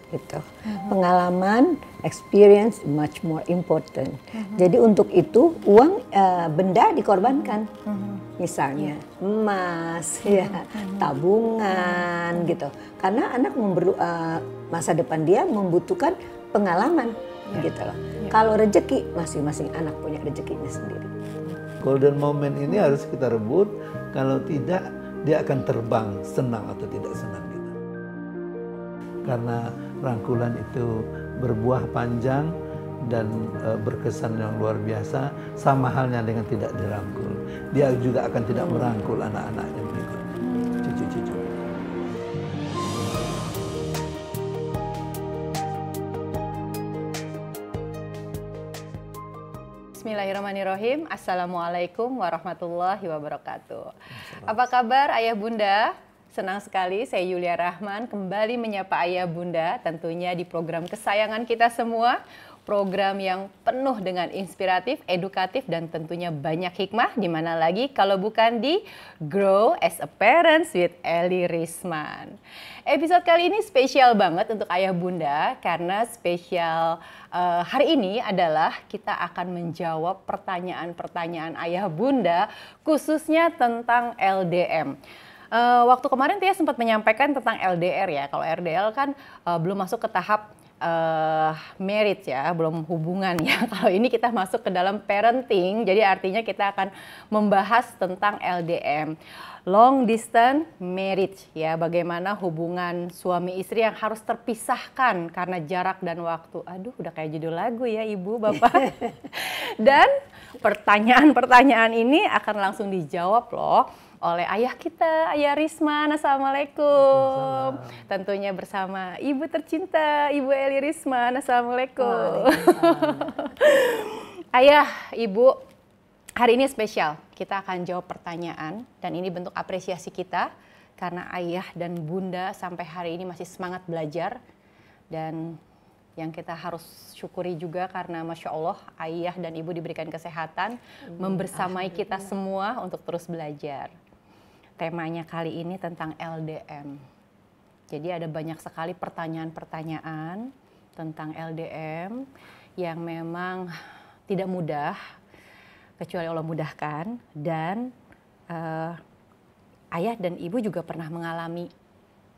gitu. Pengalaman, experience much more important. Jadi untuk itu uang, benda dikorbankan. Misalnya emas, ya, tabungan gitu. Karena anak masa depan dia membutuhkan pengalaman gitu loh. Kalau rezeki, masing-masing anak punya rezekinya sendiri. Golden moment ini harus kita rebut, kalau tidak dia akan terbang senang atau tidak senang gitu. Karena rangkulan itu berbuah panjang dan berkesan yang luar biasa, sama halnya dengan tidak dirangkul. Dia juga akan tidak merangkul anak-anaknya berikutnya, cucu-cucu. Bismillahirrahmanirrahim. Assalamualaikum warahmatullahi wabarakatuh. Apa kabar ayah bunda? Senang sekali saya Yulia Rahman kembali menyapa ayah bunda tentunya di program kesayangan kita semua. Program yang penuh dengan inspiratif, edukatif, dan tentunya banyak hikmah. Di mana lagi kalau bukan di Grow as a Parents with Eli Risman. Episode kali ini spesial banget untuk ayah bunda karena spesial hari ini adalah kita akan menjawab pertanyaan-pertanyaan ayah bunda khususnya tentang LDM. Waktu kemarin Tia sempat menyampaikan tentang LDR ya. Kalau RDL kan belum masuk ke tahap marriage ya, belum hubungan ya. Kalau ini kita masuk ke dalam parenting, jadi artinya kita akan membahas tentang LDM, long distance marriage ya, bagaimana hubungan suami istri yang harus terpisahkan karena jarak dan waktu. Aduh, udah kayak judul lagu ya Ibu, Bapak. Dan pertanyaan-pertanyaan ini akan langsung dijawab loh oleh ayah kita, Ayah Risman. Assalamualaikum. Tentunya bersama ibu tercinta, Ibu Eli Risman. Assalamualaikum. Ayah, ibu, hari ini spesial. Kita akan jawab pertanyaan dan ini bentuk apresiasi kita karena ayah dan bunda sampai hari ini masih semangat belajar. Dan yang kita harus syukuri juga karena Masya Allah ayah dan ibu diberikan kesehatan, membersamai kita semua untuk terus belajar. Temanya kali ini tentang LDM. Jadi ada banyak sekali pertanyaan-pertanyaan tentang LDM yang memang tidak mudah, kecuali Allah mudahkan. Dan ayah dan ibu juga pernah mengalami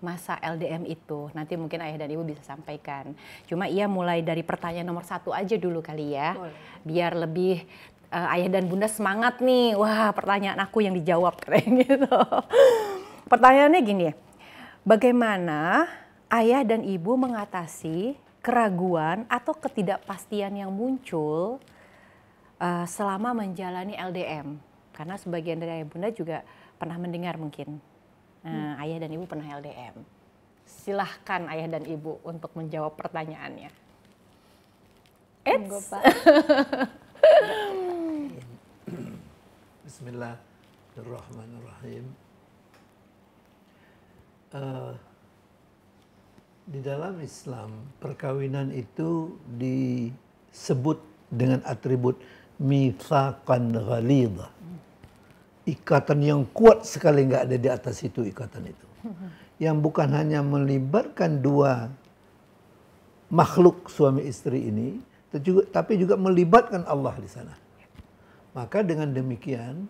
masa LDM itu. Nanti mungkin ayah dan ibu bisa sampaikan. Cuma ia mulai dari pertanyaan nomor 1 aja dulu kali ya. Biar lebih ayah dan bunda semangat nih, wah pertanyaan aku yang dijawab kayak gitu. Pertanyaannya gini, bagaimana ayah dan ibu mengatasi keraguan atau ketidakpastian yang muncul selama menjalani LDM? Karena sebagian dari ayah bunda juga pernah mendengar mungkin, ayah dan ibu pernah LDM. Silahkan ayah dan ibu untuk menjawab pertanyaannya. Bismillahirrahmanirrahim. Di dalam Islam, perkawinan itu disebut dengan atribut mitsaqan ghalidha. Ikatan yang kuat sekali, nggak ada di atas itu ikatan itu. Yang bukan hanya melibatkan dua makhluk suami istri ini, tapi juga melibatkan Allah di sana. Maka dengan demikian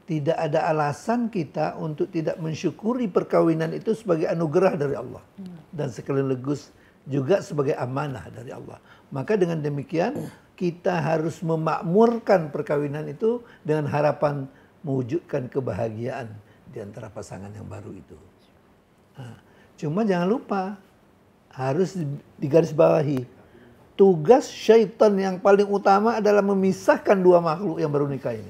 tidak ada alasan kita untuk tidak mensyukuri perkawinan itu sebagai anugerah dari Allah. Dan sekaligus juga sebagai amanah dari Allah. Maka dengan demikian kita harus memakmurkan perkawinan itu dengan harapan mewujudkan kebahagiaan di antara pasangan yang baru itu. Nah, cuma jangan lupa harus digarisbawahi. Tugas syaitan yang paling utama adalah memisahkan dua makhluk yang baru nikah ini.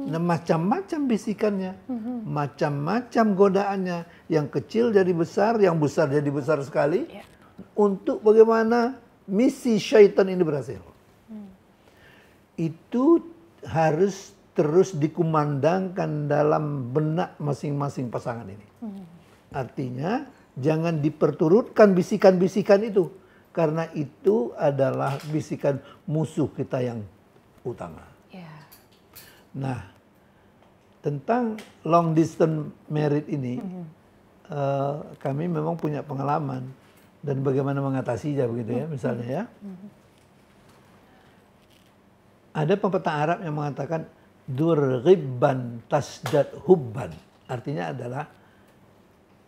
Nah, macam-macam bisikannya, macam-macam godaannya. Yang kecil jadi besar, yang besar jadi besar sekali. Untuk bagaimana misi syaitan ini berhasil. Itu harus terus dikumandangkan dalam benak masing-masing pasangan ini. Artinya jangan diperturutkan bisikan-bisikan itu. Karena itu adalah bisikan musuh kita yang utama. Nah, tentang long distance marriage ini, kami memang punya pengalaman dan bagaimana mengatasinya begitu ya, misalnya ya. Ada pepatah Arab yang mengatakan durghibban tasdad hubban. Artinya adalah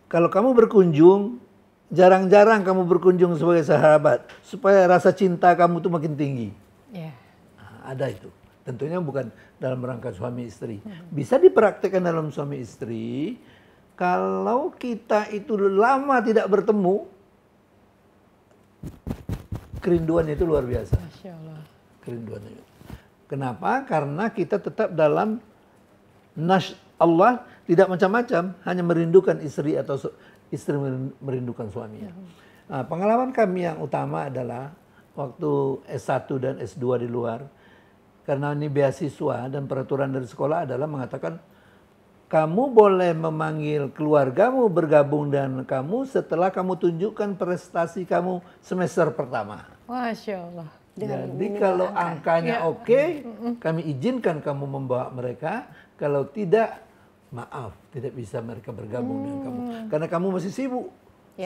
kalau kamu berkunjung, jarang-jarang kamu berkunjung sebagai sahabat supaya rasa cinta kamu tuh makin tinggi. Yeah. Nah, ada itu. Tentunya bukan dalam rangka suami istri. Bisa dipraktikkan dalam suami istri. Kalau kita itu lama tidak bertemu, kerinduan itu luar biasa. Masya Allah. Kerinduan itu. Kenapa? Karena kita tetap dalam Allah tidak macam-macam, hanya merindukan istri atau istri merindukan suaminya. Nah, pengalaman kami yang utama adalah waktu S1 dan S2 di luar, karena ini beasiswa dan peraturan dari sekolah adalah mengatakan kamu boleh memanggil keluargamu bergabung dengan kamu setelah kamu tunjukkan prestasi kamu semester pertama. Masya Allah. Jadi kalau angkanya oke, kami izinkan kamu membawa mereka. Kalau tidak, maaf, tidak bisa mereka bergabung dengan kamu. Karena kamu masih sibuk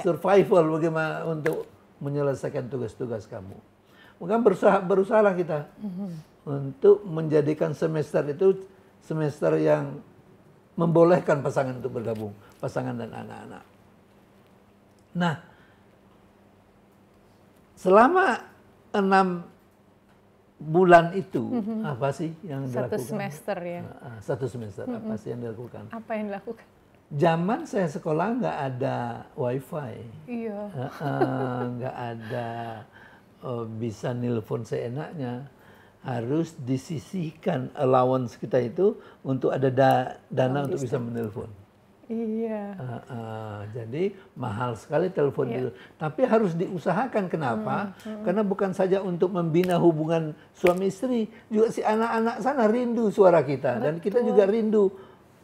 survival bagaimana untuk menyelesaikan tugas-tugas kamu. Maka berusahalah kita untuk menjadikan semester itu semester yang membolehkan pasangan untuk bergabung, pasangan dan anak-anak. Nah, selama 6 bulan itu apa sih yang dilakukan? 1 semester ya. 1 semester apa sih yang dilakukan? Apa yang dilakukan? Zaman saya sekolah nggak ada wifi, Iya. nggak ada bisa nelpon seenaknya. Harus disisihkan allowance kita itu untuk ada dana untuk bisa menelpon. Iya. Jadi mahal sekali telepon itu. Tapi harus diusahakan. Kenapa? Karena bukan saja untuk membina hubungan suami istri, juga si anak-anak sana rindu suara kita. Dan kita juga rindu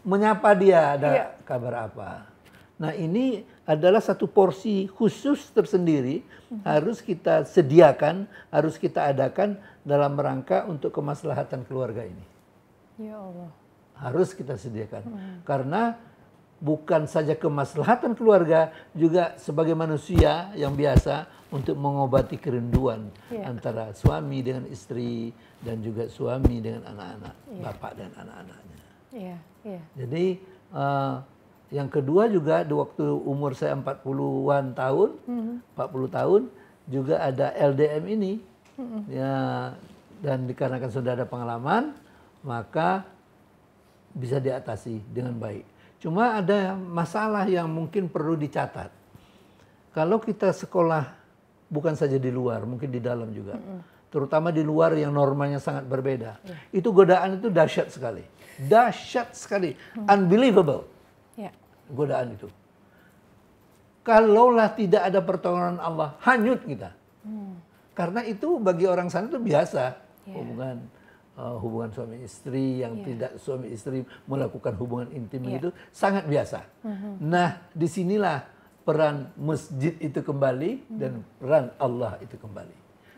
menyapa dia, ada kabar apa. Nah, ini adalah satu porsi khusus tersendiri, harus kita sediakan, harus kita adakan dalam rangka untuk kemaslahatan keluarga ini. Ya Allah. Harus kita sediakan. Karena bukan saja kemaslahatan keluarga, juga sebagai manusia yang biasa untuk mengobati kerinduan antara suami dengan istri dan juga suami dengan anak-anak, bapak dan anak-anaknya. Jadi yang kedua juga di waktu umur saya 40-an tahun, 40 tahun juga ada LDM ini. Ya, dan dikarenakan sudah ada pengalaman, maka bisa diatasi dengan baik. Cuma ada masalah yang mungkin perlu dicatat. Kalau kita sekolah bukan saja di luar, mungkin di dalam juga. Terutama di luar yang normanya sangat berbeda. Itu godaan itu dahsyat sekali. Dahsyat sekali. Unbelievable. Godaan itu. Kalaulah tidak ada pertolongan Allah, hanyut kita. Karena itu bagi orang sana itu biasa. Hubungan suami istri yang tidak suami istri melakukan hubungan intim itu sangat biasa. Nah, disinilah peran masjid itu kembali dan peran Allah itu kembali.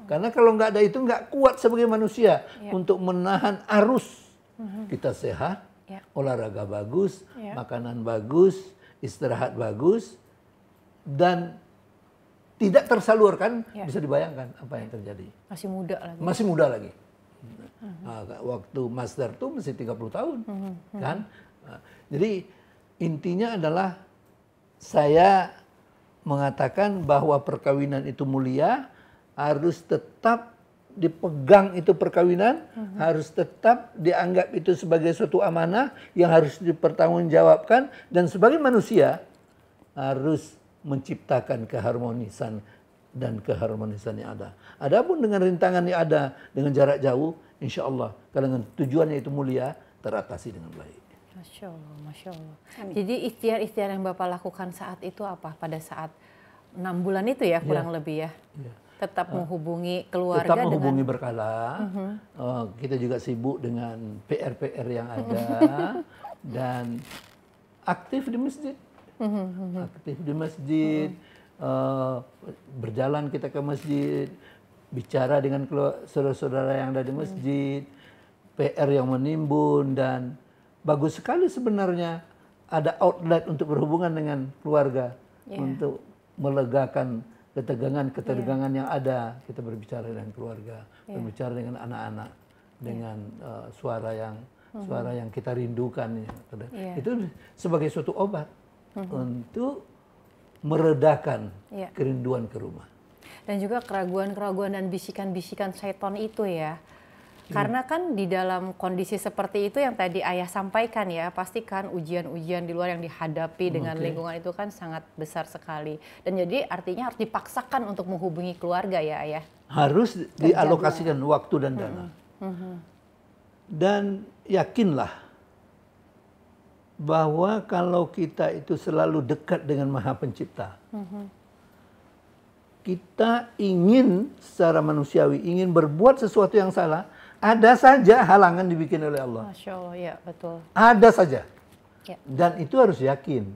Karena kalau nggak ada itu nggak kuat sebagai manusia untuk menahan arus. Kita sehat, olahraga bagus, makanan bagus, istirahat bagus, dan tidak tersalurkan, bisa dibayangkan apa yang terjadi. Masih muda lagi. Masih muda lagi. Nah, waktu master tuh masih 30 tahun. Kan? Nah, jadi intinya adalah saya mengatakan bahwa perkawinan itu mulia, harus tetap dipegang itu perkawinan, harus tetap dianggap itu sebagai suatu amanah yang harus dipertanggungjawabkan, dan sebagai manusia harus menciptakan keharmonisan dan keharmonisan yang ada. Adapun dengan rintangan yang ada dengan jarak jauh, insya Allah kalau dengan tujuannya itu mulia, teratasi dengan baik. Masya Allah, Masya Allah. Jadi ikhtiar-ikhtiar yang Bapak lakukan saat itu apa? Pada saat 6 bulan itu ya kurang lebih ya? Tetap menghubungi keluarga, tetap menghubungi berkala. Kita juga sibuk dengan PR-PR yang ada dan aktif di masjid. Aktif di masjid, berjalan kita ke masjid, bicara dengan saudara-saudara yang ada di masjid, PR yang menimbun, dan bagus sekali sebenarnya ada outlet untuk berhubungan dengan keluarga, untuk melegakan ketegangan yang ada. Kita berbicara dengan keluarga, berbicara dengan anak-anak, dengan suara yang kita rindukan. Itu sebagai suatu obat untuk meredakan kerinduan ke rumah. Dan juga keraguan-keraguan dan bisikan-bisikan syaitan itu ya. Karena kan di dalam kondisi seperti itu yang tadi ayah sampaikan ya, pastikan ujian-ujian di luar yang dihadapi dengan lingkungan itu kan sangat besar sekali. Dan jadi artinya harus dipaksakan untuk menghubungi keluarga ya ayah. Harus dialokasikan waktu dan dana. Dan yakinlah bahwa kalau kita itu selalu dekat dengan Maha Pencipta, kita ingin secara manusiawi, ingin berbuat sesuatu yang salah, ada saja halangan dibikin oleh Allah. Masya Allah, ya betul. Ada saja. Ya. Dan itu harus yakin.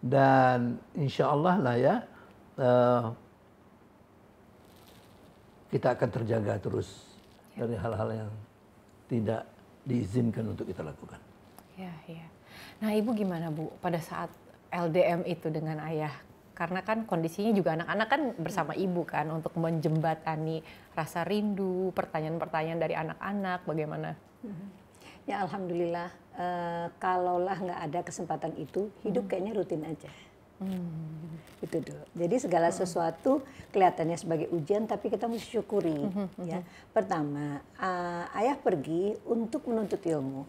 Dan insya Allah lah ya, kita akan terjaga terus dari hal-hal yang tidak diizinkan untuk kita lakukan. Ya, ya. Nah Ibu gimana Bu pada saat LDM itu dengan ayah? Karena kan kondisinya juga anak-anak kan bersama ibu kan untuk menjembatani rasa rindu, pertanyaan-pertanyaan dari anak-anak, bagaimana? Ya alhamdulillah, kalaulah nggak ada kesempatan itu, hidup kayaknya rutin aja. Itu dulu. Jadi segala sesuatu kelihatannya sebagai ujian, tapi kita mesti syukuri. Ya. Pertama, ayah pergi untuk menuntut ilmu,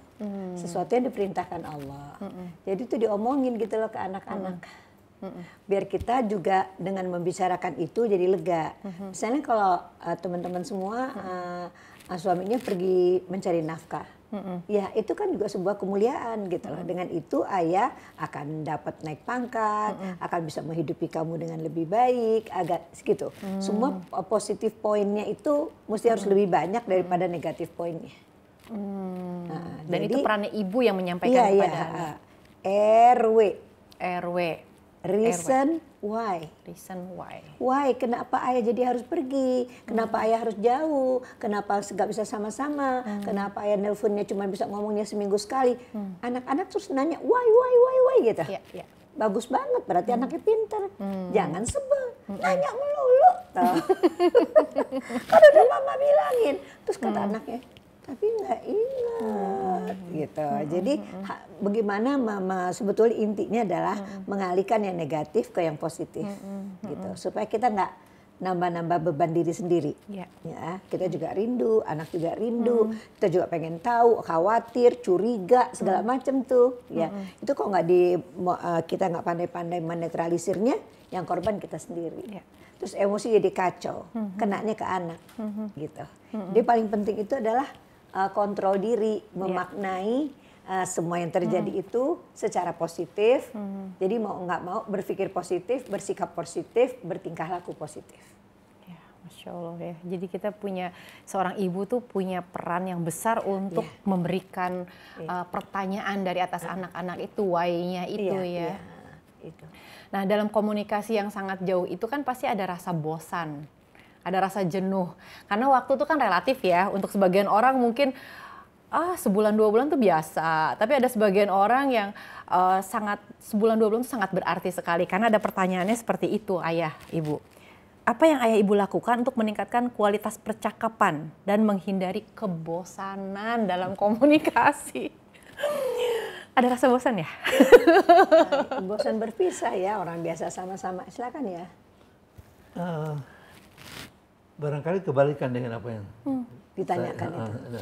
sesuatu yang diperintahkan Allah. Jadi itu diomongin gitu loh ke anak-anak. Biar kita juga dengan membicarakan itu jadi lega. Misalnya kalau teman-teman semua suaminya pergi mencari nafkah, ya itu kan juga sebuah kemuliaan gitu loh. Dengan itu ayah akan dapat naik pangkat, akan bisa menghidupi kamu dengan lebih baik, agak gitu. Semua positif poinnya itu mesti harus lebih banyak daripada negatif poinnya. Dan jadi, itu perannya ibu yang menyampaikan kepada anak. RW. Reason why. Reason why. Why? Kenapa ayah jadi harus pergi? Kenapa ayah harus jauh? Kenapa nggak bisa sama-sama? Kenapa ayah nelponnya cuma bisa ngomongnya seminggu sekali? Anak-anak terus nanya why gitu. Bagus banget, berarti anaknya pinter. Jangan sebel, nanya melulu. Kan udah mama bilangin. Terus kata anaknya, tapi nggak ingat gitu. Jadi bagaimana mama sebetulnya intinya adalah mengalihkan yang negatif ke yang positif gitu. Supaya kita nggak nambah-nambah beban diri sendiri. Ya, kita juga rindu, anak juga rindu. Kita juga pengen tahu, khawatir, curiga, segala macam tuh. Ya, itu kok nggak kita nggak pandai-pandai menetralisirnya, yang korban kita sendiri. Terus emosi jadi kacau, kenanya ke anak gitu. Jadi paling penting itu adalah kontrol diri, memaknai semua yang terjadi itu secara positif. Jadi mau nggak mau berpikir positif, bersikap positif, bertingkah laku positif. Ya, Masya Allah ya. Jadi kita punya, seorang ibu tuh punya peran yang besar untuk memberikan pertanyaan dari atas anak-anak itu, why-nya itu Itu. Nah dalam komunikasi yang sangat jauh itu kan pasti ada rasa bosan. Ada rasa jenuh, karena waktu itu kan relatif ya. Untuk sebagian orang mungkin sebulan 2 bulan tuh biasa, tapi ada sebagian orang yang sebulan 2 bulan itu sangat berarti sekali. Karena ada pertanyaannya seperti itu, ayah, ibu. Apa yang ayah ibu lakukan untuk meningkatkan kualitas percakapan dan menghindari kebosanan dalam komunikasi? Ada rasa bosan ya? Bosan berpisah ya, orang biasa sama-sama. Silakan ya. Barangkali kebalikan dengan apa yang ditanyakan itu.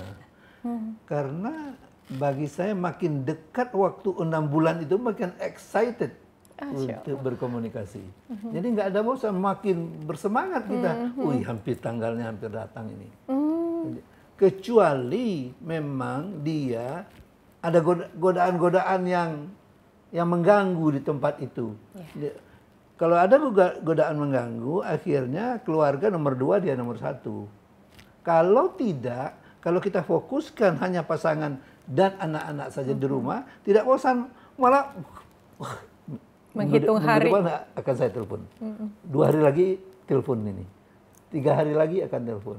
Karena bagi saya makin dekat waktu 6 bulan itu makin excited untuk berkomunikasi. Jadi nggak ada bosan, makin bersemangat kita. Wih, hampir tanggalnya hampir datang ini. Kecuali memang dia ada godaan-godaan yang mengganggu di tempat itu. Kalau ada godaan mengganggu, akhirnya keluarga nomor 2, dia nomor 1. Kalau tidak, kalau kita fokuskan hanya pasangan dan anak-anak saja di rumah, tidak bosan, malah menghitung hari. Akan saya telepon. 2 hari lagi telepon ini. 3 hari lagi akan telepon.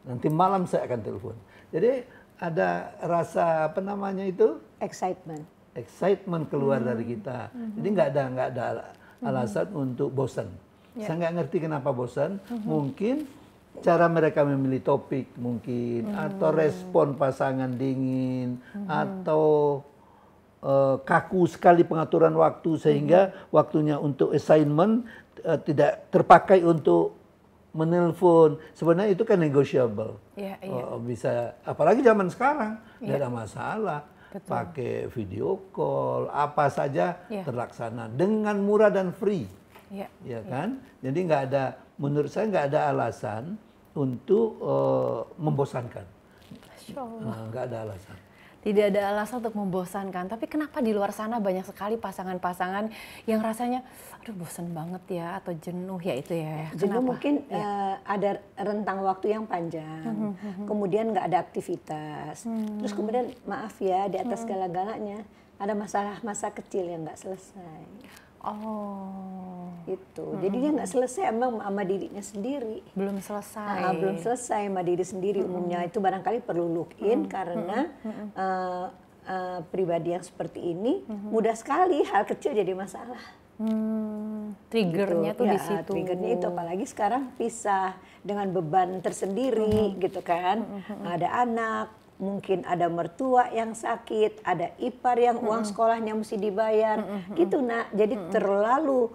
Nanti malam saya akan telepon. Jadi ada rasa apa namanya itu? Excitement. excitement keluar dari kita. Jadi nggak ada alasan untuk bosan. Saya nggak ngerti kenapa bosan. Mungkin cara mereka memilih topik mungkin, atau respon pasangan dingin, atau kaku sekali pengaturan waktu sehingga waktunya untuk assignment tidak terpakai untuk menelpon. Sebenarnya itu kan negotiable. Bisa, apalagi zaman sekarang nggak ada masalah. Betul. Pakai video call, apa saja terlaksana dengan murah dan free. Ya kan? Jadi nggak ada, menurut saya nggak ada alasan untuk membosankan. Nggak ada alasan. Tidak ada alasan untuk membosankan. Tapi kenapa di luar sana banyak sekali pasangan-pasangan yang rasanya, aduh bosan banget ya, atau jenuh ya itu ya. Jenuh mungkin ada rentang waktu yang panjang, kemudian nggak ada aktivitas. Terus kemudian maaf ya, di atas segala-galanya ada masalah masa kecil yang nggak selesai. Itu. Jadi dia nggak selesai emang sama dirinya sendiri. Belum selesai. Belum selesai sama diri sendiri. Umumnya itu barangkali perlu look in karena pribadi yang seperti ini mudah sekali hal kecil jadi masalah. Triggernya gitu. tuh di situ. Triggernya itu apalagi sekarang pisah dengan beban tersendiri gitu kan. Ada anak, mungkin ada mertua yang sakit, ada ipar yang uang sekolahnya mesti dibayar, gitu nak. Jadi terlalu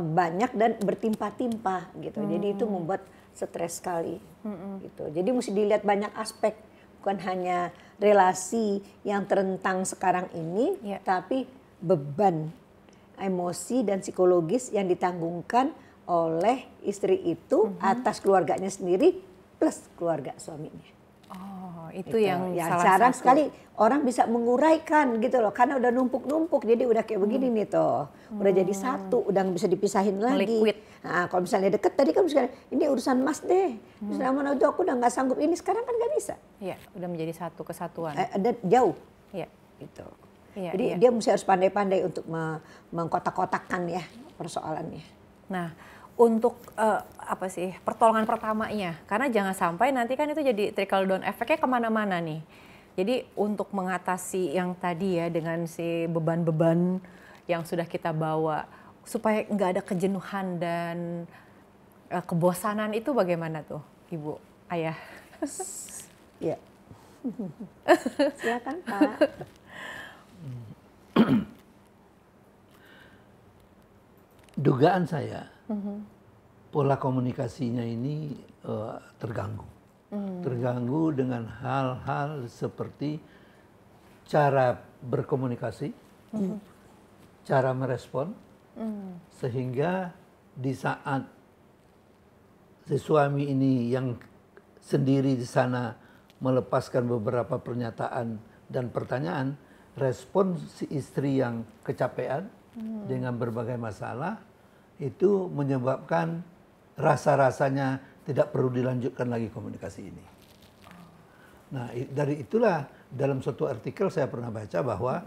banyak dan bertimpah-timpah gitu. Jadi itu membuat stres sekali. Gitu. Jadi mesti dilihat banyak aspek, bukan hanya relasi yang terentang sekarang ini, tapi beban emosi dan psikologis yang ditanggungkan oleh istri itu atas keluarganya sendiri plus keluarga suaminya. Itu yang salah jarang satu. sekali orang bisa menguraikan gitu loh, karena udah numpuk-numpuk, jadi udah kayak begini nih toh, udah jadi satu, udah nggak bisa dipisahin lagi. Liquid. Nah, kalau misalnya deket tadi kan misalnya ini urusan mas deh, misalnya mana itu aku udah nggak sanggup ini, sekarang kan nggak bisa. Iya, udah menjadi satu kesatuan. Ada jauh. Iya. Gitu. Iya, Jadi dia mesti harus pandai-pandai untuk mengkotak-kotakkan ya persoalannya. Nah, untuk apa sih pertolongan pertamanya, karena jangan sampai nanti kan itu jadi trickle down efeknya kemana-mana nih. Jadi untuk mengatasi yang tadi ya dengan si beban-beban yang sudah kita bawa supaya nggak ada kejenuhan dan kebosanan itu bagaimana tuh, Ibu, Ayah? Ya, silakan Pak. Dugaan saya pola komunikasinya ini terganggu. Terganggu dengan hal-hal seperti cara berkomunikasi, cara merespon, sehingga di saat si suami ini yang sendiri di sana melepaskan beberapa pernyataan dan pertanyaan, respon si istri yang kecapean dengan berbagai masalah itu menyebabkan rasa-rasanya tidak perlu dilanjutkan lagi komunikasi ini. Nah, dari itulah dalam suatu artikel saya pernah baca bahwa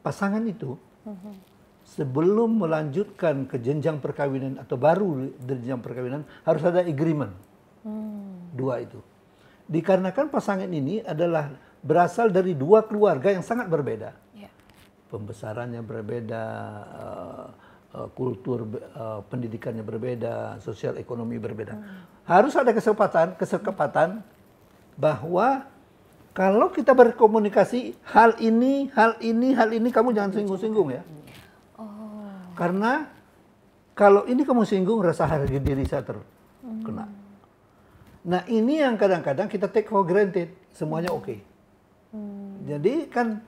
pasangan itu sebelum melanjutkan ke jenjang perkawinan atau baru dari jenjang perkawinan harus ada agreement. Dua itu. Dikarenakan pasangan ini adalah berasal dari dua keluarga yang sangat berbeda. Pembesarannya berbeda, kultur pendidikannya berbeda, sosial ekonomi berbeda. Harus ada kesepakatan bahwa kalau kita berkomunikasi hal ini kamu jangan singgung-singgung ya. Karena kalau ini kamu singgung rasa harga diri saya terkena. Nah, ini yang kadang-kadang kita take for granted, semuanya oke. Jadi kan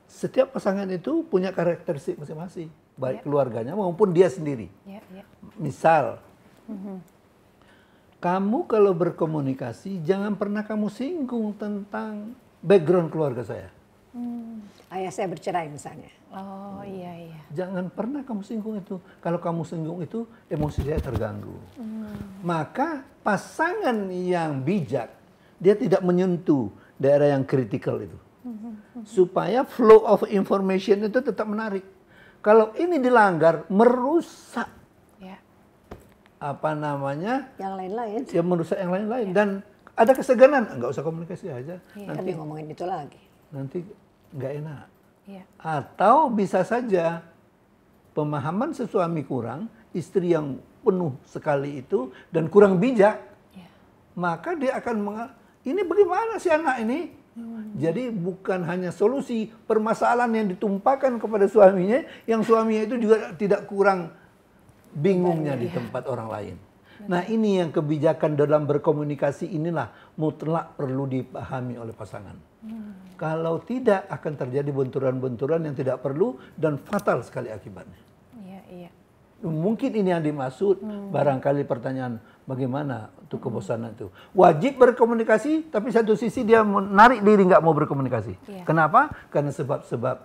setiap pasangan itu punya karakteristik masing-masing, baik keluarganya maupun dia sendiri. Misal, kamu kalau berkomunikasi jangan pernah kamu singgung tentang background keluarga saya. Ayah saya bercerai misalnya. Oh iya. Jangan pernah kamu singgung itu. Kalau kamu singgung itu, emosi saya terganggu. Maka pasangan yang bijak, dia tidak menyentuh daerah yang kritikal itu. Supaya flow of information itu tetap menarik. Kalau ini dilanggar, merusak apa namanya? Yang lain-lain. Ya merusak yang lain-lain. Dan ada keseganan, nggak usah komunikasi aja. Nanti ngomongin itu lagi. Nanti nggak enak. Iya. Atau bisa saja pemahaman suami kurang, istri yang penuh sekali itu dan kurang bijak, maka dia akan ini bagaimana si anak ini? Jadi bukan hanya solusi permasalahan yang ditumpahkan kepada suaminya, yang suaminya itu juga tidak kurang bingungnya di tempat orang lain. Nah ini yang kebijakan dalam berkomunikasi inilah mutlak perlu dipahami oleh pasangan. Kalau tidak akan terjadi benturan-benturan yang tidak perlu dan fatal sekali akibatnya. Iya, iya. Mungkin ini yang dimaksud, barangkali pertanyaan bagaimana untuk kebosanan itu. Wajib berkomunikasi, tapi satu sisi dia menarik diri nggak mau berkomunikasi. Iya. Kenapa? Karena sebab-sebab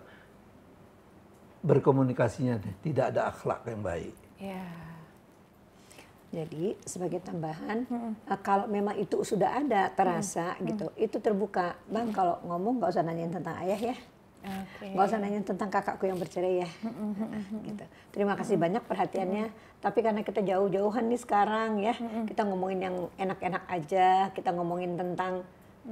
berkomunikasinya tidak ada akhlak yang baik. Iya. Jadi sebagai tambahan, kalau memang itu sudah ada terasa gitu, itu terbuka. Bang kalau ngomong nggak usah nanyain tentang ayah ya, nggak usah nanyain tentang kakakku yang bercerai ya. Gitu. Terima kasih banyak perhatiannya. Tapi karena kita jauh-jauhan nih sekarang ya, kita ngomongin yang enak-enak aja, kita ngomongin tentang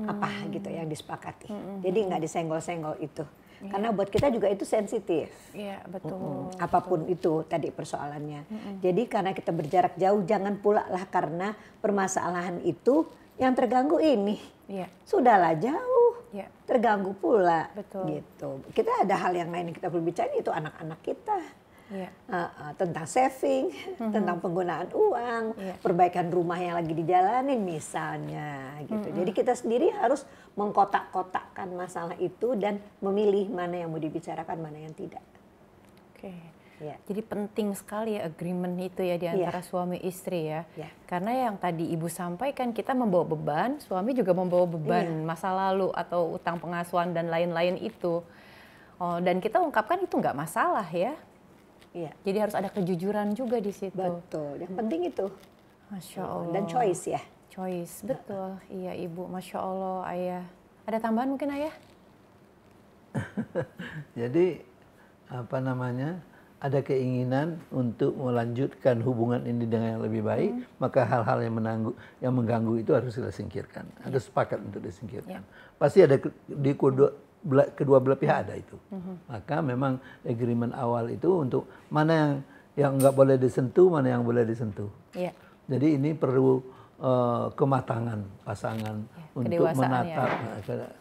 apa gitu yang disepakati. Jadi nggak disenggol-senggol itu. Karena buat kita juga itu sensitif. Iya, betul. Apapun itu tadi persoalannya. Jadi karena kita berjarak jauh, jangan pula lah karena permasalahan itu yang terganggu ini. Iya. Sudahlah jauh, Iya. terganggu pula. Betul. Gitu. Kita ada hal yang lain yang kita perlu bicara, itu anak-anak kita. Iya. Tentang saving, tentang penggunaan uang, perbaikan rumah yang lagi dijalanin misalnya gitu. Jadi kita sendiri harus mengkotak-kotakkan masalah itu dan memilih mana yang mau dibicarakan, mana yang tidak. Oke. Ya. Jadi penting sekali ya agreement itu ya di antara suami istri ya. Karena yang tadi Ibu sampaikan, kita membawa beban, suami juga membawa beban masa lalu atau utang pengasuhan dan lain-lain itu. Dan kita ungkapkan itu nggak masalah ya. Iya. Jadi harus ada kejujuran juga di situ. Betul, yang penting itu. Masya Allah. Dan choice ya. Choice, betul. Iya Ibu, Masya Allah Ayah. Ada tambahan mungkin Ayah? Jadi apa namanya, ada keinginan untuk melanjutkan hubungan ini dengan yang lebih baik, maka hal-hal yang mengganggu itu harus kita singkirkan. Ada sepakat untuk disingkirkan. Pasti ada di kedua belah pihak ada itu. Maka memang agreement awal itu untuk mana yang nggak boleh disentuh, mana yang boleh disentuh. Iya. Jadi ini perlu kematangan pasangan untuk menatap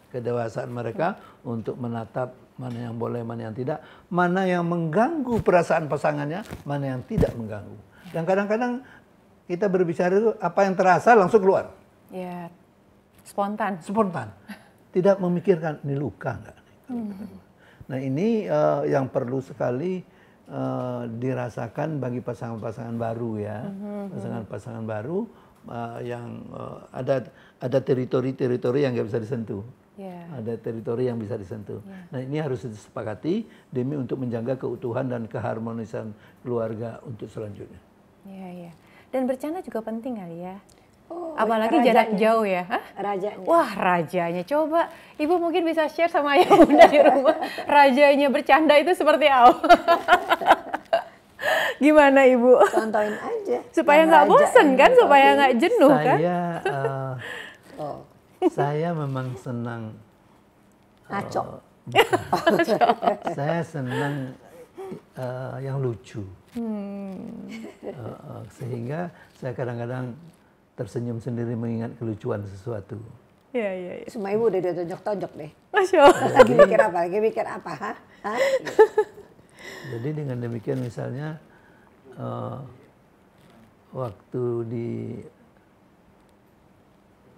kedewasaan mereka, untuk menatap mana yang boleh, mana yang tidak, mana yang mengganggu perasaan pasangannya, mana yang tidak mengganggu. Dan kadang-kadang kita berbicara itu apa yang terasa langsung keluar. Ya, spontan. Spontan. Tidak memikirkan ini luka nggak. Nah ini yang perlu sekali dirasakan bagi pasangan-pasangan baru ya, pasangan-pasangan baru yang ada teritori-teritori yang nggak bisa disentuh. Ada teritori yang bisa disentuh. Nah ini harus disepakati demi untuk menjaga keutuhan dan keharmonisan keluarga untuk selanjutnya. Iya, iya. Dan bercanda juga penting kali ya. Oh, apalagi jarak jauh ya. Hah? Rajanya. Wah rajanya. Coba Ibu mungkin bisa share sama Ayah Bunda di rumah. Rajanya bercanda itu seperti apa? Gimana Ibu? Contohin aja. Supaya nggak bosen kan, supaya nggak jenuh kan? Saya memang senang. Ngaco. Saya senang yang lucu. Sehingga saya kadang-kadang tersenyum sendiri mengingat kelucuan sesuatu. Iya, iya, iya. Semua Ibu udah ditonjok-tonjok deh. Masya Allah. Lagi mikir apa? Lagi mikir apa? Hah? Jadi dengan demikian misalnya waktu di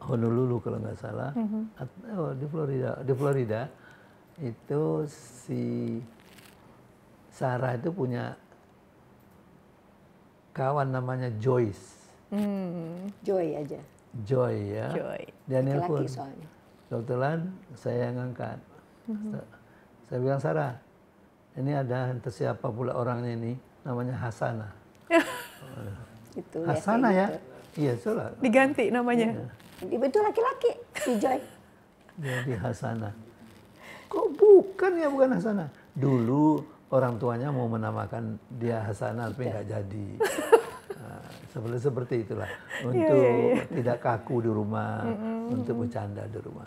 Honolulu kalau nggak salah, atau di Florida itu si Sarah itu punya kawan namanya Joyce. Joy aja. Joy ya. Joy. Dia nelpon. Laki-laki soalnya. Kebetulan saya yang ngangkat. Saya bilang, Sarah, ini ada entah siapa pula orangnya ini, namanya Hasanah. Itu Hasanah ya? gitu. Iya, salah. Diganti namanya. Ibu itu laki-laki, si Joy. Jadi Hasanah. Kok bukan ya, bukan Hasanah. Dulu orang tuanya mau menamakan dia Hasanah, tapi nggak jadi. Seperti itulah. Untuk tidak kaku di rumah, untuk bercanda di rumah.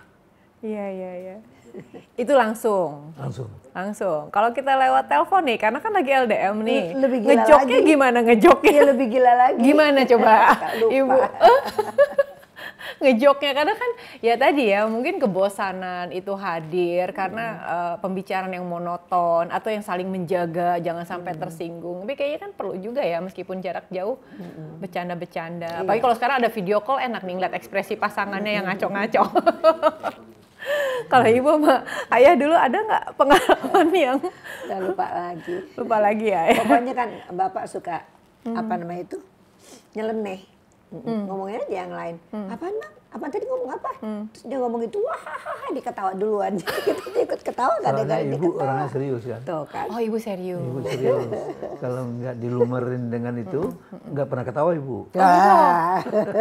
Iya. Itu langsung. Langsung. Kalau kita lewat telepon nih, karena kan lagi LDM nih. Lebih gila ngejoknya lagi. gimana ngejoknya? Iya, lebih gila lagi. Gimana coba, Lupa. Ibu? Ngejoknya karena kan ya tadi ya mungkin kebosanan itu hadir karena pembicaraan yang monoton atau yang saling menjaga jangan sampai tersinggung. Tapi kayaknya kan perlu juga ya meskipun jarak jauh bercanda-bercanda. Apalagi kalau sekarang ada video call enak nih ngeliat ekspresi pasangannya yang ngaco-ngaco. Kalau ibu sama ayah dulu ada nggak pengalaman yang Udah lupa lagi. ya? Pokoknya kan bapak suka apa namanya itu nyeleneh. Ngomongnya aja yang lain. Apaan bang? Apaan tadi ngomong apa? Terus dia ngomong itu, wah diketawa duluan. Jadi kita ikut ketawa nggak ada Soalnya dia ibu ketawa. orangnya serius kan. Tuh kan. Oh ibu serius. Ibu serius. Kalau nggak dilumerin dengan itu, nggak pernah ketawa ibu.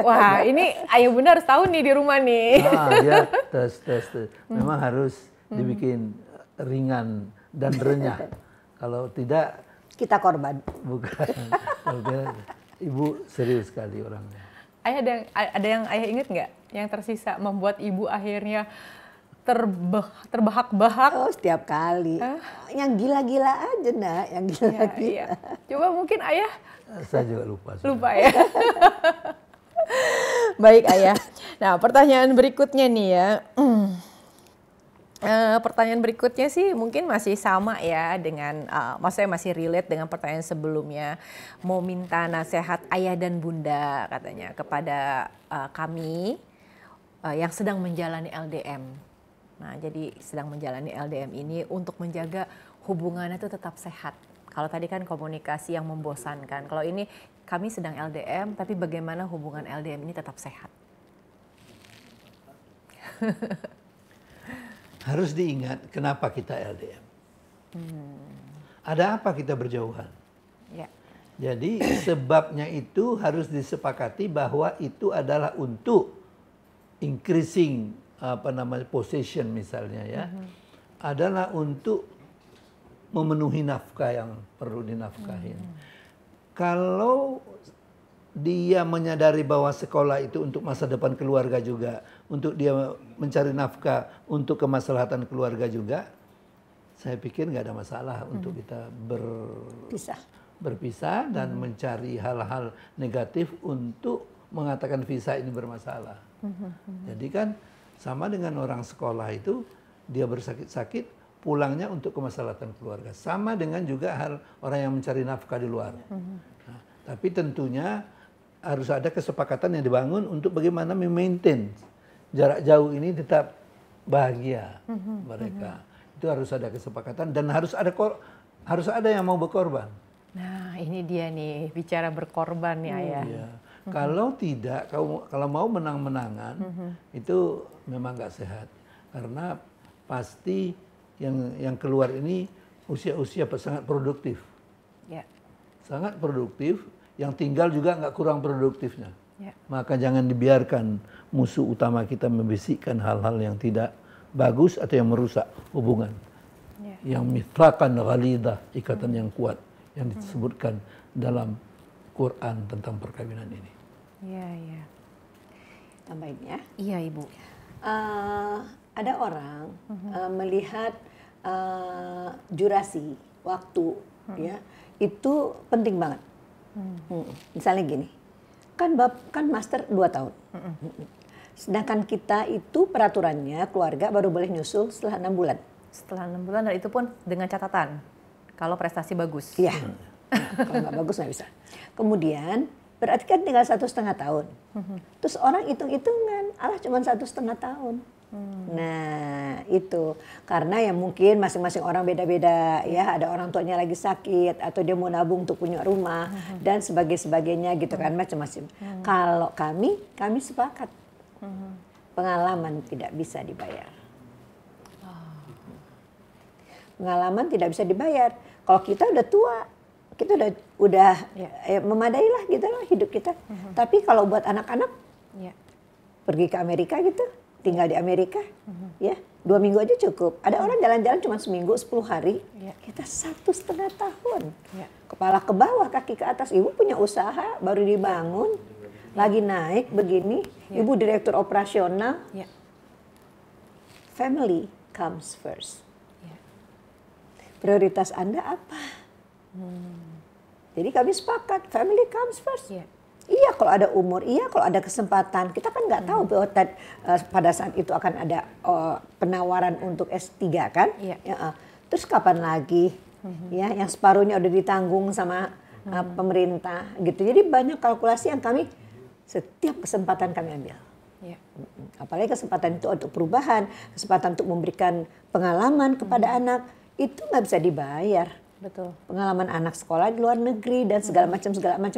Wah ini ayah bunda harus tahu nih di rumah nih. Dia tes. Memang harus dibikin ringan dan renyah. Kalau tidak, Kita korban. bukan. Kalau tidak, ibu serius sekali orangnya. Ayah ada yang ayah inget nggak yang tersisa membuat ibu akhirnya terbahak-bahak? Oh setiap kali. Yang gila-gila aja nak, yang gila-gila. Iya. Coba mungkin ayah Saya juga lupa. lupa ya. Baik ayah. Nah pertanyaan berikutnya nih ya. Pertanyaan berikutnya sih mungkin masih sama ya dengan, maksudnya masih relate dengan pertanyaan sebelumnya. Mau minta nasihat ayah dan bunda katanya kepada kami yang sedang menjalani LDM. Nah jadi sedang menjalani LDM ini untuk menjaga hubungannya itu tetap sehat. Kalau tadi kan komunikasi yang membosankan. Kalau ini kami sedang LDM tapi bagaimana hubungan LDM ini tetap sehat. Harus diingat kenapa kita LDM. Ada apa kita berjauhan? Ya. Jadi sebabnya itu harus disepakati bahwa itu adalah untuk increasing possession misalnya ya. Adalah untuk memenuhi nafkah yang perlu dinafkahin. Kalau dia menyadari bahwa sekolah itu untuk masa depan keluarga juga, untuk dia mencari nafkah untuk kemaslahatan keluarga juga, saya pikir nggak ada masalah untuk kita berpisah dan mencari hal-hal negatif untuk mengatakan visa ini bermasalah. Jadi kan sama dengan orang sekolah itu, dia bersakit-sakit, pulangnya untuk kemaslahatan keluarga. Sama dengan juga hal orang yang mencari nafkah di luar. Nah, tapi tentunya harus ada kesepakatan yang dibangun untuk bagaimana memaintain jarak jauh ini tetap bahagia mereka. Itu harus ada kesepakatan dan harus ada yang mau berkorban. Nah ini dia nih bicara berkorban nih ayah. Iya. Kalau tidak, kalau mau menang-menangan itu memang nggak sehat karena pasti yang keluar ini usia-usia sangat produktif, sangat produktif. Yang tinggal juga nggak kurang produktifnya. Maka jangan dibiarkan musuh utama kita membisikkan hal-hal yang tidak bagus atau yang merusak hubungan. Yang mithaqan ghalidah, ikatan yang kuat yang disebutkan dalam Quran tentang perkawinan ini. Iya. Tambahin ya. Iya ibu. Ada orang melihat durasi waktu ya itu penting banget. Misalnya gini, kan master 2 tahun. Sedangkan kita itu peraturannya keluarga baru boleh nyusul setelah 6 bulan. Setelah 6 bulan dan itu pun dengan catatan kalau prestasi bagus. Iya. Kalau nggak bagus nggak bisa. Kemudian berarti kan tinggal 1,5 tahun. Terus orang hitung-hitungan, alah cuma 1,5 tahun. Nah itu karena ya mungkin masing-masing orang beda-beda ya, ada orang tuanya lagi sakit atau dia mau nabung untuk punya rumah dan sebagainya gitu kan macam-macam. Kalau kami sepakat pengalaman tidak bisa dibayar. Pengalaman tidak bisa dibayar. Kalau kita udah tua, kita udah memadai lah gitu loh hidup kita. Tapi kalau buat anak-anak pergi ke Amerika gitu. Tinggal di Amerika, ya 2 minggu aja cukup. Ada orang jalan-jalan cuma seminggu, 10 hari. Kita 1,5 tahun. Kepala ke bawah, kaki ke atas. Ibu punya usaha, baru dibangun, lagi naik begini. Ibu direktur operasional. family comes first. Ya. Prioritas Anda apa? Jadi kami sepakat, family comes first. Ya. Iya kalau ada umur, iya kalau ada kesempatan. Kita kan nggak tahu bahwa pada saat itu akan ada penawaran untuk S3 kan. Iya. Ya, terus kapan lagi? Ya, yang separuhnya udah ditanggung sama pemerintah gitu. Jadi banyak kalkulasi yang kami setiap kesempatan kami ambil. Ya. Apalagi kesempatan itu untuk perubahan, kesempatan untuk memberikan pengalaman kepada anak, itu nggak bisa dibayar. Betul. Pengalaman anak sekolah di luar negeri dan segala macam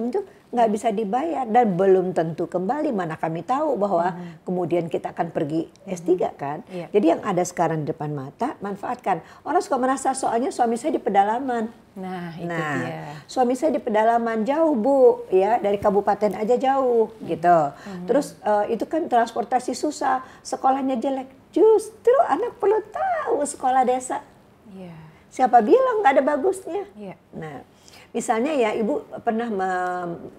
itu nggak bisa dibayar dan belum tentu kembali. Mana kami tahu bahwa kemudian kita akan pergi S3 kan. Iya. Jadi yang ada sekarang di depan mata manfaatkan. Orang suka merasa soalnya suami saya di pedalaman. Nah, itu dia. Suami saya di pedalaman jauh Bu, ya dari kabupaten aja jauh gitu. Terus itu kan transportasi susah, sekolahnya jelek. Justru anak perlu tahu sekolah desa. Iya. Siapa bilang nggak ada bagusnya? Iya. Nah, misalnya ya Ibu pernah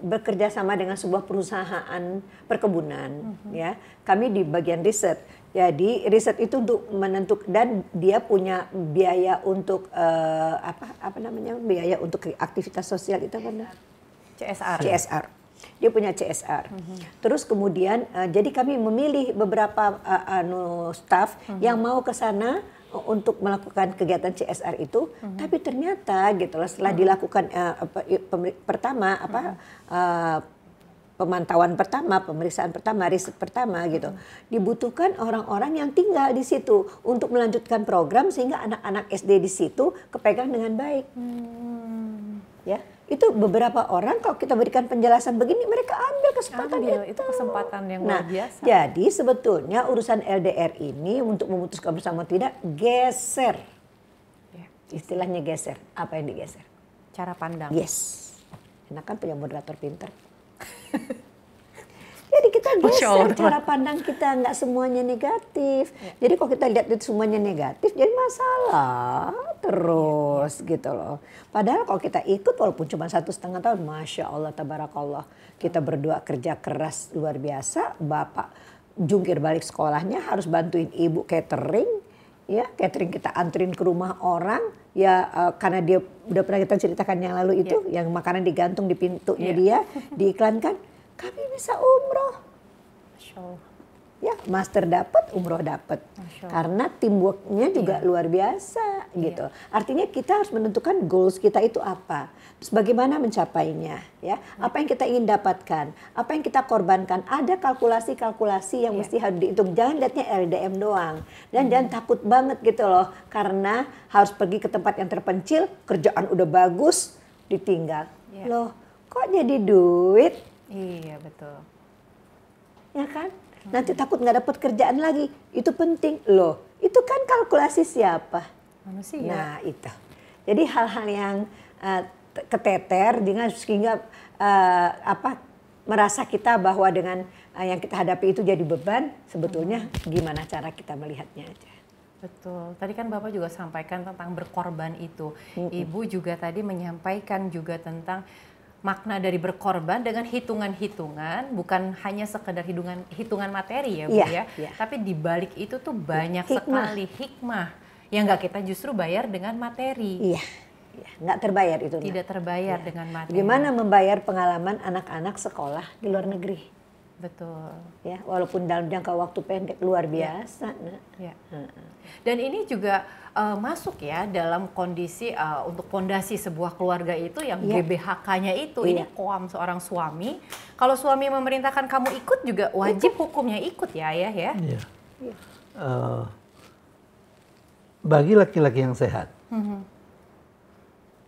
bekerja sama dengan sebuah perusahaan perkebunan, ya. Kami di bagian riset. Jadi riset itu untuk menentukan dan dia punya biaya untuk apa namanya biaya untuk aktivitas sosial itu apa? CSR. Dia punya CSR. Terus kemudian jadi kami memilih beberapa staff yang mau ke sana untuk melakukan kegiatan CSR itu, tapi ternyata gitu loh setelah dilakukan pemantauan pertama, pemeriksaan pertama, riset pertama gitu, dibutuhkan orang-orang yang tinggal di situ untuk melanjutkan program sehingga anak-anak SD di situ kepegang dengan baik. Ya, itu beberapa orang kalau kita berikan penjelasan begini mereka ambil kesempatan itu. Itu kesempatan yang luar biasa. Jadi sebetulnya urusan LDR ini untuk memutuskan bersama tidak geser. Ya. Istilahnya geser. Apa yang digeser? Cara pandang. Yes. Enak kan punya moderator pinter. Jadi kita geser cara pandang kita, nggak semuanya negatif. Jadi kalau kita lihat itu semuanya negatif, jadi masalah terus gitu loh. Padahal kalau kita ikut walaupun cuma 1,5 tahun, Masya Allah, Tabarakallah. Kita berdua kerja keras luar biasa, Bapak jungkir balik sekolahnya harus bantuin Ibu catering. Ya, catering kita anterin ke rumah orang, ya karena dia udah pernah kita ceritakan yang lalu itu, yang makanan digantung di pintunya dia, diiklankan. Kami bisa umroh. Masya Allah. Ya, master dapat, umroh dapat. Karena teamworknya juga luar biasa gitu. Artinya kita harus menentukan goals kita itu apa. Terus bagaimana mencapainya, ya? Apa yang kita ingin dapatkan, apa yang kita korbankan. Ada kalkulasi-kalkulasi yang mesti harus dihitung. Jangan lihatnya LDM doang. Dan jangan takut banget gitu loh. Karena harus pergi ke tempat yang terpencil, kerjaan udah bagus, ditinggal. Loh, kok jadi duit? Iya, betul. Ya kan? Nanti takut nggak dapat kerjaan lagi. Itu penting. Loh, itu kan kalkulasi siapa? Manusia. Nah, itu. Jadi hal-hal yang keteter sehingga merasa kita bahwa dengan yang kita hadapi itu jadi beban, sebetulnya gimana cara kita melihatnya aja. Betul. Tadi kan Bapak juga sampaikan tentang berkorban itu. Ibu juga tadi menyampaikan juga tentang makna dari berkorban dengan hitungan-hitungan, bukan hanya sekedar hitungan materi ya Bu ya. Tapi di balik itu tuh banyak sekali hikmah yang nggak kita justru bayar dengan materi. Iya, nggak terbayar itu. Tidak terbayar dengan materi. Gimana membayar pengalaman anak-anak sekolah di luar negeri? Betul. Ya, walaupun dalam jangka waktu pendek luar biasa. Ya. Dan ini juga masuk ya dalam kondisi untuk fondasi sebuah keluarga itu yang GBHK-nya itu. Ini koam seorang suami. Kalau suami memerintahkan kamu ikut juga wajib hukumnya ikut ya Ayah ya. Iya. Bagi laki-laki yang sehat,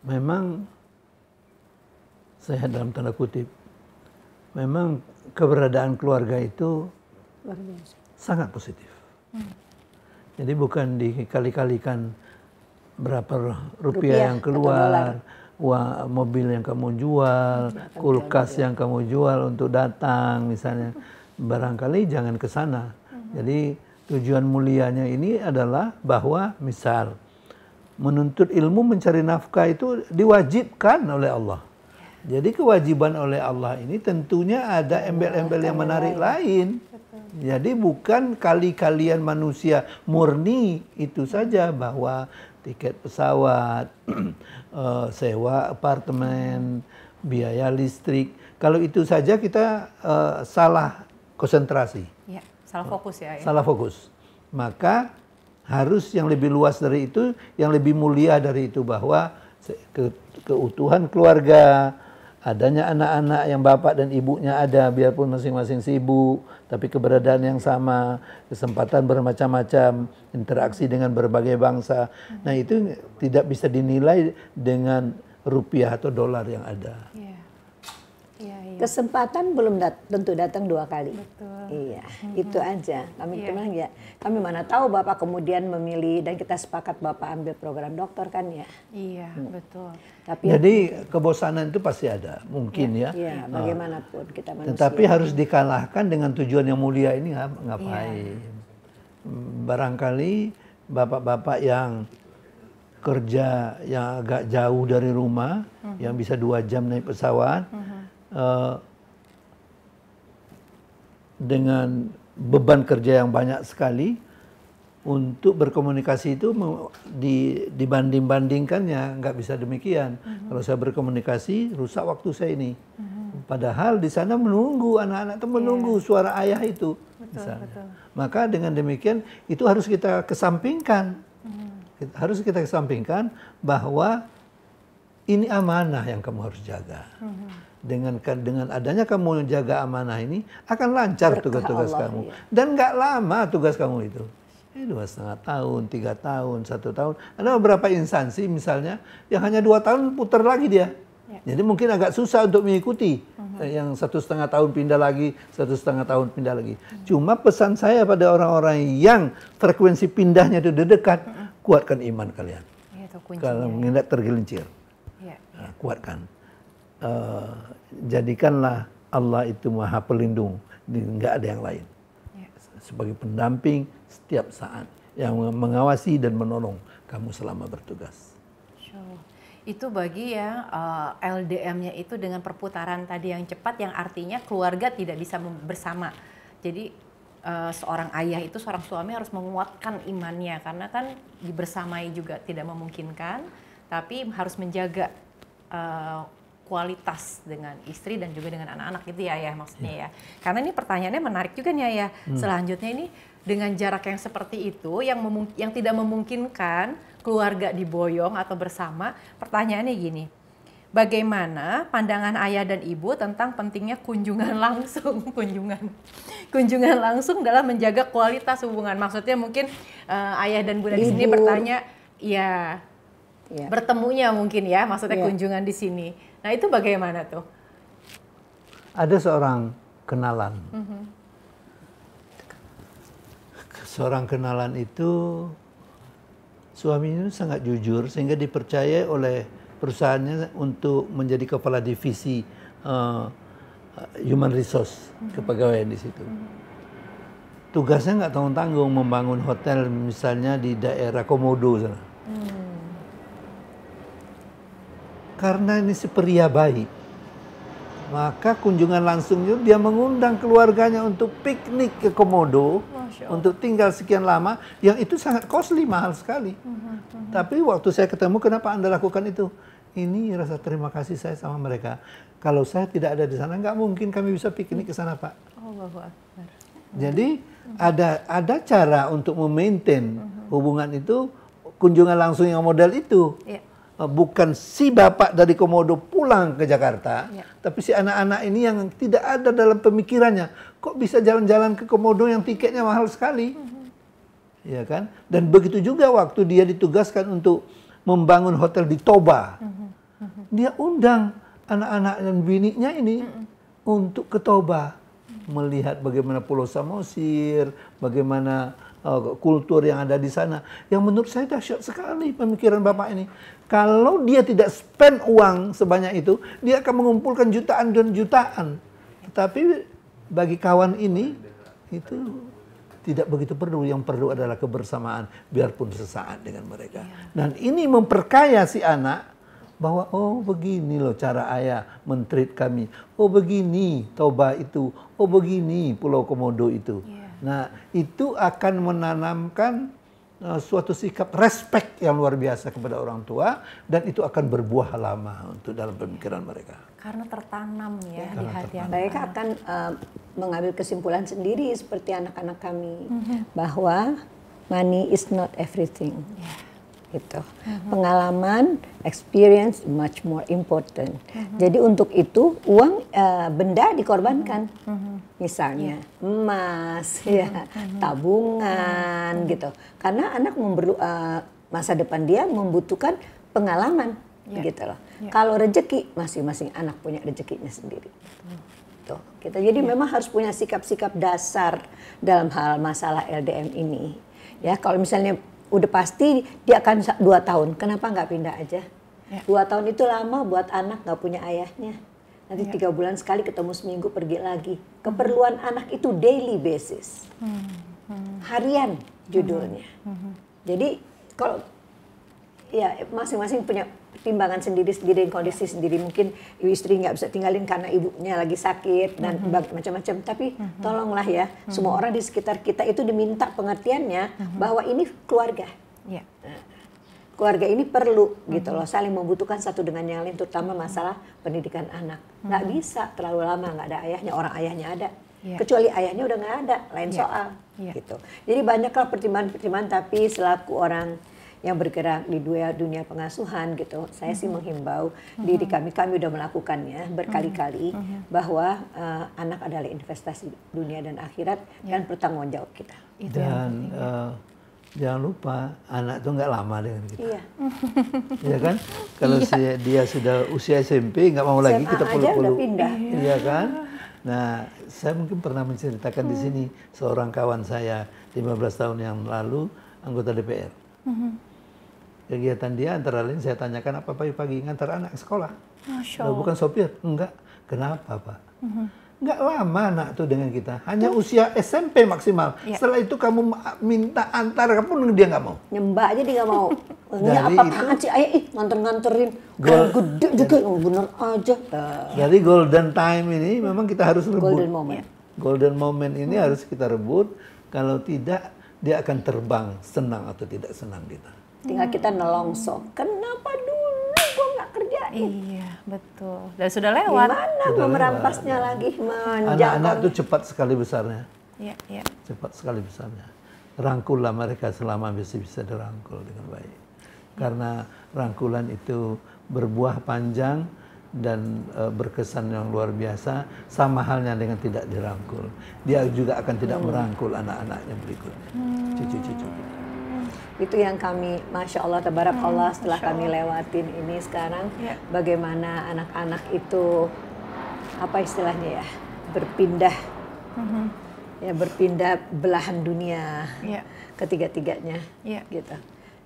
memang sehat dalam tanda kutip, memang keberadaan keluarga itu sangat positif. Jadi bukan dikali-kalikan berapa rupiah yang keluar, uang mobil yang kamu jual, kulkas yang kamu jual untuk datang misalnya. Barangkali jangan ke sana. Jadi tujuan mulianya ini adalah bahwa misal menuntut ilmu mencari nafkah itu diwajibkan oleh Allah. Jadi kewajiban oleh Allah ini tentunya ada embel-embel yang menarik lain. Jadi bukan kali-kalian manusia murni itu saja, bahwa tiket pesawat, sewa apartemen, biaya listrik. Kalau itu saja kita salah konsentrasi. Ya, salah fokus ya. Salah fokus. Maka harus yang lebih luas dari itu, yang lebih mulia dari itu, bahwa keutuhan keluarga, adanya anak-anak yang bapak dan ibunya ada, biarpun masing-masing sibuk, tapi keberadaan yang sama, kesempatan bermacam-macam, interaksi dengan berbagai bangsa. Nah itu tidak bisa dinilai dengan rupiah atau dolar yang ada. Iya. Iya, iya. Kesempatan belum tentu datang 2 kali. Betul. Iya, itu aja. Kami bilang ya, kami mana tahu Bapak kemudian memilih dan kita sepakat Bapak ambil program dokter kan ya. Iya, betul. Tapi Jadi kebosanan itu pasti ada, mungkin ya. ya bagaimanapun kita manusia. Tetapi harus dikalahkan dengan tujuan yang mulia ini ngapain. Barangkali bapak-bapak yang kerja yang agak jauh dari rumah, yang bisa 2 jam naik pesawat, dengan beban kerja yang banyak sekali, untuk berkomunikasi itu dibanding-bandingkannya nggak bisa demikian. Kalau saya berkomunikasi rusak waktu saya ini. Padahal di sana menunggu anak-anak itu menunggu suara ayah itu. Betul. Maka dengan demikian itu harus kita kesampingkan. Harus kita kesampingkan bahwa ini amanah yang kamu harus jaga. Dengan adanya kamu jaga amanah ini akan lancar tugas-tugas kamu. Iya. Dan nggak lama tugas kamu itu. 2,5 tahun, 3 tahun, 1 tahun. Ada beberapa instansi misalnya yang hanya 2 tahun putar lagi dia. Jadi mungkin agak susah untuk mengikuti. Yang 1,5 tahun pindah lagi, 1,5 tahun pindah lagi. Cuma pesan saya pada orang-orang yang frekuensi pindahnya itu dekat, kuatkan iman kalian. Itu kuncinya. Kalau mengingat tergelincir, kuatkan. Jadikanlah Allah itu Maha Pelindung, nggak ada yang lain. Sebagai pendamping setiap saat yang mengawasi dan menolong kamu selama bertugas. Itu bagi yang LDM-nya itu dengan perputaran tadi yang cepat, yang artinya keluarga tidak bisa bersama. Jadi seorang ayah itu, seorang suami harus menguatkan imannya, karena kan dibersamai juga tidak memungkinkan, tapi harus menjaga kualitas dengan istri dan juga dengan anak-anak gitu ya maksudnya ya. Karena ini pertanyaannya menarik juga nih ya. Selanjutnya ini dengan jarak yang seperti itu yang tidak memungkinkan keluarga diboyong atau bersama, pertanyaannya gini. Bagaimana pandangan ayah dan ibu tentang pentingnya kunjungan langsung, kunjungan langsung dalam menjaga kualitas hubungan? Maksudnya mungkin ayah dan bunda di sini bertanya, ya bertemunya mungkin ya, maksudnya kunjungan di sini. Nah itu bagaimana tuh? Ada seorang kenalan. Seorang kenalan itu suaminya sangat jujur sehingga dipercaya oleh perusahaannya untuk menjadi kepala divisi human resource kepegawaian di situ. Tugasnya nggak tanggung-tanggung membangun hotel misalnya di daerah Komodo sana. Karena ini si pria baik, maka kunjungan langsungnya dia mengundang keluarganya untuk piknik ke Komodo, untuk tinggal sekian lama, yang itu sangat costly, mahal sekali. Tapi waktu saya ketemu, kenapa Anda lakukan itu? Ini rasa terima kasih saya sama mereka. Kalau saya tidak ada di sana, nggak mungkin kami bisa piknik ke sana, Pak. Jadi ada cara untuk memaintain hubungan itu, kunjungan langsung yang model itu. Bukan si bapak dari Komodo pulang ke Jakarta, tapi si anak-anak ini yang tidak ada dalam pemikirannya, kok bisa jalan-jalan ke Komodo yang tiketnya mahal sekali, ya kan? Dan begitu juga waktu dia ditugaskan untuk membangun hotel di Toba, dia undang anak-anak dan bininya ini untuk ke Toba, melihat bagaimana Pulau Samosir, bagaimana kultur yang ada di sana, yang menurut saya dahsyat sekali pemikiran bapak ini. Kalau dia tidak spend uang sebanyak itu, dia akan mengumpulkan jutaan dan jutaan. Tetapi bagi kawan ini, itu tidak begitu perlu. Yang perlu adalah kebersamaan, biarpun sesaat dengan mereka. Dan ini memperkaya si anak, bahwa oh begini loh cara ayah men-treat kami, oh begini Toba itu, oh begini Pulau Komodo itu. Nah itu akan menanamkan suatu sikap respect yang luar biasa kepada orang tua, dan itu akan berbuah lama untuk dalam pemikiran mereka. Karena tertanam ya di hati anak. Mereka akan mengambil kesimpulan sendiri seperti anak-anak kami bahwa money is not everything. Gitu. Pengalaman, experience much more important. Jadi untuk itu uang, benda dikorbankan. Misalnya emas, ya, tabungan, gitu. Karena anak masa depan dia membutuhkan pengalaman, gitu loh. Kalau rezeki, masing-masing anak punya rezekinya sendiri. Tuh, gitu. Jadi memang harus punya sikap-sikap dasar dalam hal masalah LDM ini. Ya, kalau misalnya udah pasti dia akan 2 tahun, kenapa nggak pindah aja? 2 tahun itu lama buat anak nggak punya ayahnya. Nanti 3 bulan sekali ketemu, seminggu pergi lagi. Keperluan anak itu daily basis, harian judulnya. Jadi kalau ya masing-masing punya pertimbangan sendiri-sendiri, kondisi sendiri. Mungkin ibu istri nggak bisa tinggalin karena ibunya lagi sakit dan macam-macam. Tapi tolonglah ya, semua orang di sekitar kita itu diminta pengertiannya bahwa ini keluarga. Nah, keluarga ini perlu gitu loh, saling membutuhkan satu dengan yang lain, terutama masalah pendidikan anak. Nggak bisa terlalu lama nggak ada ayahnya, orang ayahnya ada. Kecuali ayahnya udah nggak ada, lain soal. Gitu. Jadi banyaklah pertimbangan-pertimbangan, tapi selaku orang yang bergerak di dunia pengasuhan gitu, saya sih menghimbau diri kami udah melakukannya berkali-kali bahwa anak adalah investasi dunia dan akhirat dan bertanggung jawab kita. Dan jangan lupa anak itu nggak lama dengan kita. Iya kan? Kalau dia sudah usia SMP nggak mau lagi kita peluk-peluk. Iya kan? Nah, saya mungkin pernah menceritakan di sini seorang kawan saya 15 tahun yang lalu anggota DPR. Kegiatan dia antara lain saya tanyakan, apa pagi-pagi ngantar anak ke sekolah? Masya Allah. Bukan sopir? Enggak. Kenapa Pak? Enggak lama anak tuh dengan kita. Hanya usia SMP maksimal. Setelah itu kamu minta antar, kamu dia nggak mau. Nyembah aja dia nggak mau. Ini apa-apaan sih? Ayah nganter-nganterin. Gede juga, bener aja. Jadi golden time ini memang kita harus rebut. Golden moment. Golden moment ini harus kita rebut. Kalau tidak, dia akan terbang, senang atau tidak senang kita. Tinggal kita nelongso. Kenapa dulu gue nggak kerjain? Iya, betul. Dan sudah lewat. Gimana mau merampasnya lagi, Anak-anak tuh cepat sekali besarnya. Iya. Cepat sekali besarnya. Rangkullah mereka selama bisa dirangkul dengan baik. Karena rangkulan itu berbuah panjang dan berkesan yang luar biasa, sama halnya dengan tidak dirangkul. Dia juga akan tidak merangkul anak-anaknya berikutnya, cucu-cucu. Itu yang kami, Masya Allah, Tabarakallah, setelah kami lewatin ini sekarang, bagaimana anak-anak itu, apa istilahnya ya, berpindah, ya berpindah belahan dunia, ketiga-tiganya, gitu,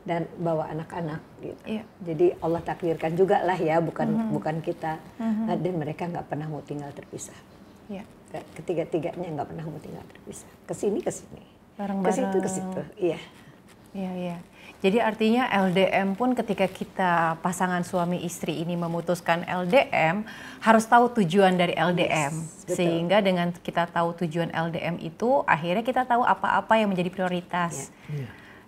dan bawa anak-anak, gitu. Jadi Allah takdirkan juga lah ya, bukan kita, dan mereka nggak pernah mau tinggal terpisah. Ketiga-tiganya nggak pernah mau tinggal terpisah. Kesini, ke situ, ke situ, iya. Iya. Jadi artinya LDM pun ketika kita pasangan suami istri ini memutuskan LDM, harus tahu tujuan dari LDM. Sehingga dengan kita tahu tujuan LDM itu, akhirnya kita tahu apa-apa yang menjadi prioritas.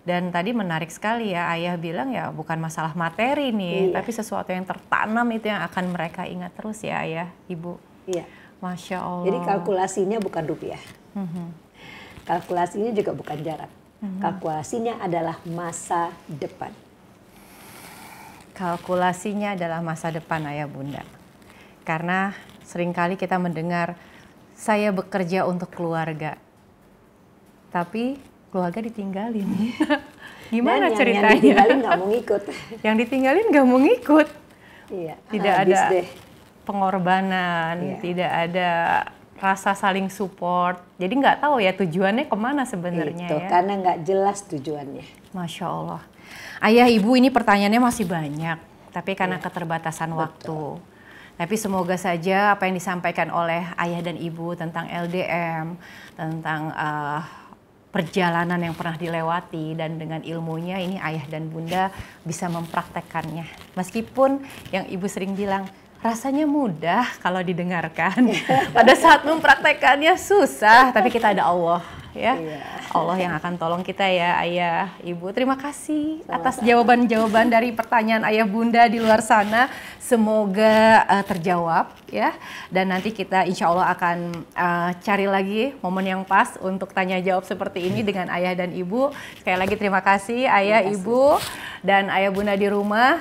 Dan tadi menarik sekali ya, Ayah bilang ya bukan masalah materi nih, tapi sesuatu yang tertanam itu yang akan mereka ingat terus ya Ayah, Ibu. Iya. Masya Allah. Jadi kalkulasinya bukan rupiah. Kalkulasinya juga bukan jarak. Kalkulasinya adalah masa depan. Kalkulasinya adalah masa depan Ayah Bunda. Karena seringkali kita mendengar, saya bekerja untuk keluarga. Tapi keluarga ditinggalin. Gimana ceritanya? Yang ditinggalin nggak mau ngikut. Yang ditinggalin nggak mau ngikut. Iya, tidak ada pengorbanan, tidak ada rasa saling support. Jadi nggak tahu ya tujuannya kemana sebenarnya ya. Karena nggak jelas tujuannya. Masya Allah. Ayah, Ibu, ini pertanyaannya masih banyak. Tapi karena keterbatasan waktu. Tapi semoga saja apa yang disampaikan oleh Ayah dan Ibu tentang LDM, tentang perjalanan yang pernah dilewati, dan dengan ilmunya ini ayah dan bunda bisa mempraktekkannya. Meskipun yang ibu sering bilang, rasanya mudah kalau didengarkan, pada saat mempraktekkannya susah, tapi kita ada Allah ya. Allah yang akan tolong kita ya ayah, ibu. Terima kasih atas jawaban-jawaban dari pertanyaan ayah bunda di luar sana. Semoga terjawab ya. Dan nanti kita insya Allah akan cari lagi momen yang pas untuk tanya jawab seperti ini dengan ayah dan ibu. Sekali lagi terima kasih ayah, ibu, dan ayah bunda di rumah.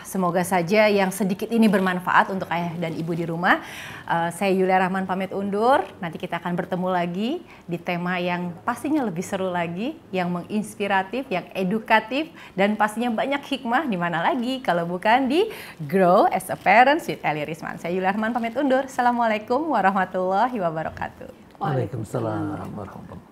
Semoga saja yang sedikit ini bermanfaat untuk ayah dan ibu di rumah. Saya Yulia Rahman pamit undur. Nanti kita akan bertemu lagi di tema yang pastinya lebih seru lagi, yang menginspiratif, yang edukatif, dan pastinya banyak hikmah. Di mana lagi kalau bukan di Grow as a Parent with Eli Risman. Saya Yulia Rahman pamit undur. Assalamualaikum warahmatullahi wabarakatuh. Waalaikumsalam warahmatullahi wabarakatuh.